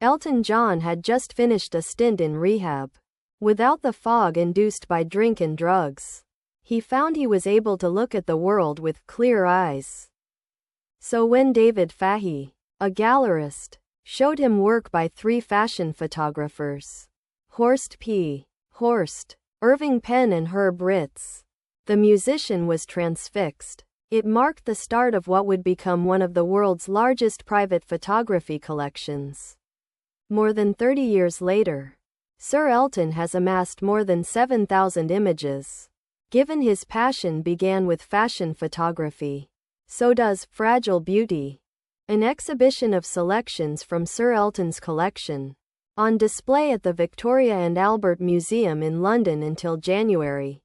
Elton John had just finished a stint in rehab. Without the fog induced by drink and drugs, he found he was able to look at the world with clear eyes. So when David Fahey, a gallerist, showed him work by 3 fashion photographers, Horst P. Horst, Irving Penn and Herb Ritz, the musician was transfixed. It marked the start of what would become one of the world's largest private photography collections. More than 30 years later, Sir Elton has amassed more than 7,000 images. Given his passion began with fashion photography, so does Fragile Beauty, an exhibition of selections from Sir Elton's collection, on display at the Victoria and Albert Museum in London until January.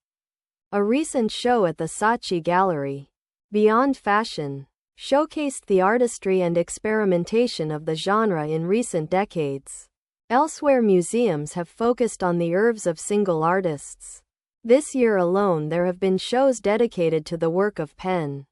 A recent show at the Saatchi Gallery, Beyond Fashion, showcased the artistry and experimentation of the genre in recent decades. Elsewhere, museums have focused on the oeuvres of single artists. This year alone there have been shows dedicated to the work of Penn,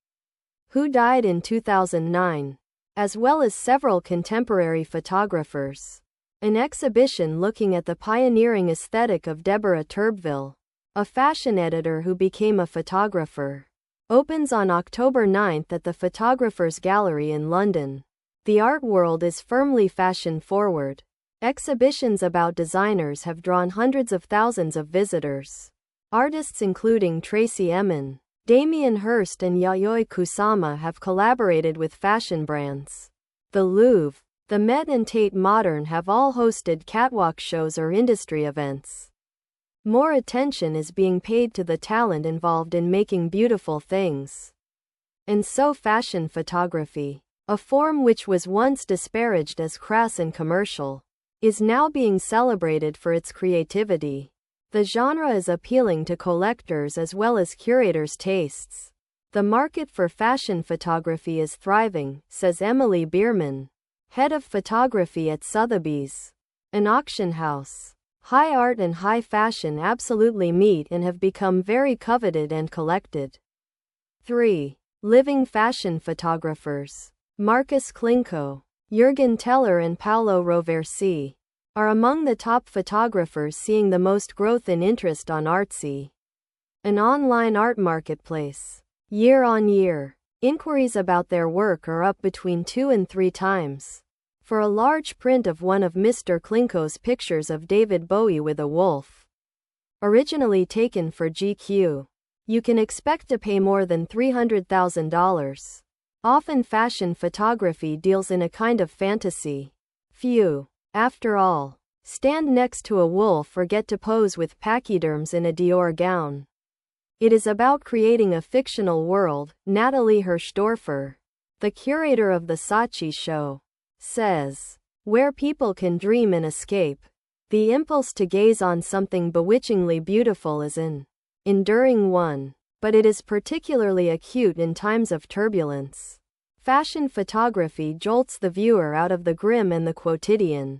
who died in 2009, as well as several contemporary photographers. An exhibition looking at the pioneering aesthetic of Deborah Turbeville, a fashion editor who became a photographer, opens on October 9 at the Photographers Gallery in London. The art world is firmly fashion-forward. Exhibitions about designers have drawn hundreds of thousands of visitors. Artists including Tracey Emin, Damien Hirst and Yayoi Kusama have collaborated with fashion brands. The Louvre, the Met and Tate Modern have all hosted catwalk shows or industry events. More attention is being paid to the talent involved in making beautiful things. And so fashion photography, a form which was once disparaged as crass and commercial, is now being celebrated for its creativity. The genre is appealing to collectors as well as curators' tastes. The market for fashion photography is thriving, says Emily Bierman, head of photography at Sotheby's, an auction house. High art and high fashion absolutely meet and have become very coveted and collected. 3. Living fashion photographers. Marcus Klinko, Jürgen Teller and Paolo Roversi are among the top photographers seeing the most growth in interest on Artsy, an online art marketplace. Year on year, inquiries about their work are up between 2 and 3 times. For a large print of one of Mr. Klinko's pictures of David Bowie with a wolf, originally taken for GQ, you can expect to pay more than $300,000. Often fashion photography deals in a kind of fantasy. Few, after all, stand next to a wolf or get to pose with pachyderms in a Dior gown. It is about creating a fictional world, Natalie Hirschdorfer, the curator of the Saatchi show, says, where people can dream and escape. The impulse to gaze on something bewitchingly beautiful is an enduring one, but it is particularly acute in times of turbulence. Fashion photography jolts the viewer out of the grim and the quotidian.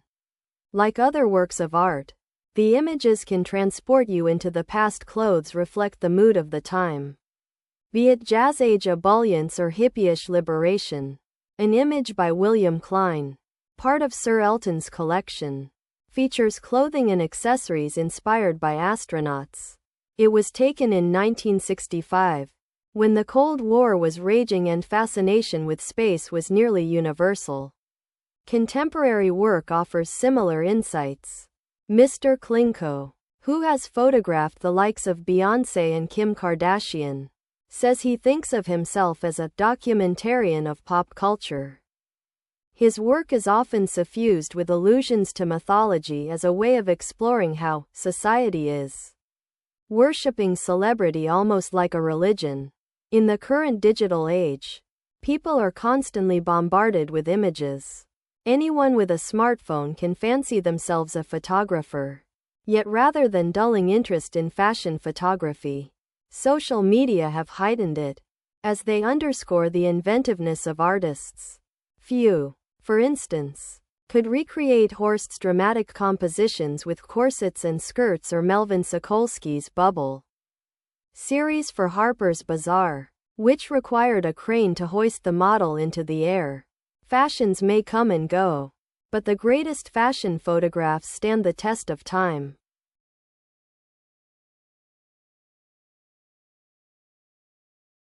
Like other works of art, the images can transport you into the past. Clothes reflect the mood of the time. Be it jazz age ebullience or hippie-ish liberation. An image by William Klein, part of Sir Elton's collection, features clothing and accessories inspired by astronauts. It was taken in 1965, when the Cold War was raging and fascination with space was nearly universal. Contemporary work offers similar insights. Mr. Klinko, who has photographed the likes of Beyoncé and Kim Kardashian, says he thinks of himself as a documentarian of pop culture. His work is often suffused with allusions to mythology as a way of exploring how society is worshipping celebrity almost like a religion. In the current digital age, people are constantly bombarded with images. Anyone with a smartphone can fancy themselves a photographer. Yet rather than dulling interest in fashion photography, social media have heightened it, as they underscore the inventiveness of artists. Few, for instance, could recreate Horst's dramatic compositions with corsets and skirts or Melvin Sokolsky's Bubble series for Harper's Bazaar, which required a crane to hoist the model into the air. Fashions may come and go, But the greatest fashion photographs stand the test of time.